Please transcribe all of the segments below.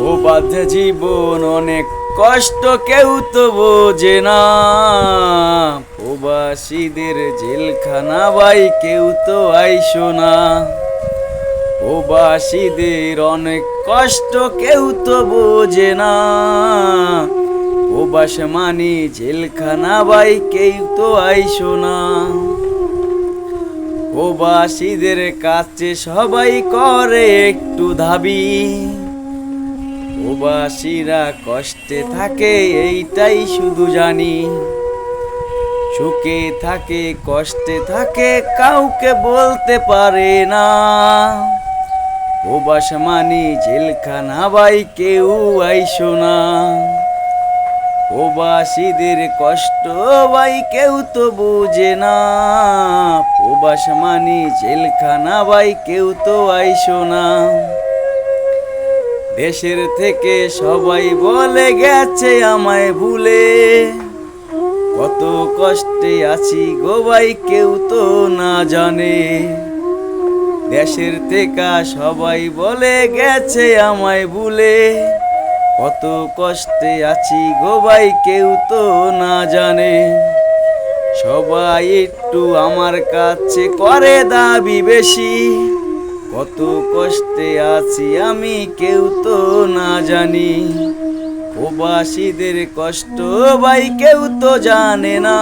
ও বাধে জীবন অনেক কষ্ট, কেউ তো বোঝে না। প্রবাসীদের জেলখানা ভাই কেউ তো আইসো না। প্রবাসীদের অনেক কষ্ট, কেউ তো বোঝে না। প্রবাস মানি জেলখানা ভাই কেউ তো আইসো না। প্রবাসীদের কাছে সবাই করে একটু দাবি, প্রবাসীরা কষ্টে থাকে এইটাই শুধু জানি। সুখে থাকে কষ্টে থাকে কাউকে বলতে পারে না। প্রবাস মানি জেলখানা ভাই কেউ আইসো না। প্রবাসীদের কষ্ট ভাই কেউ তো বুঝে না। প্রবাস মানি জেলখানা ভাই কেউ তো আইসো না। দেশের থেকে সবাই বলে গেছে আমায় ভুলে, কত কষ্টে আছি গো ভাই কেউ তো না জানে। দেশের থেকে সবাই বলে গেছে আমায় ভুলে, কত কষ্টে আছি গো ভাই কেউ তো না জানে। সবাই একটু আমার কাছে করে দাবি বেশি, কত কষ্টে আছি আমি কেউ তো না জানি। প্রবাসীদের কষ্ট ভাই কেউ তো জানে না।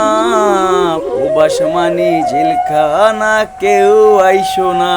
প্রবাস মানি জেলখানা কেউ আইসো না।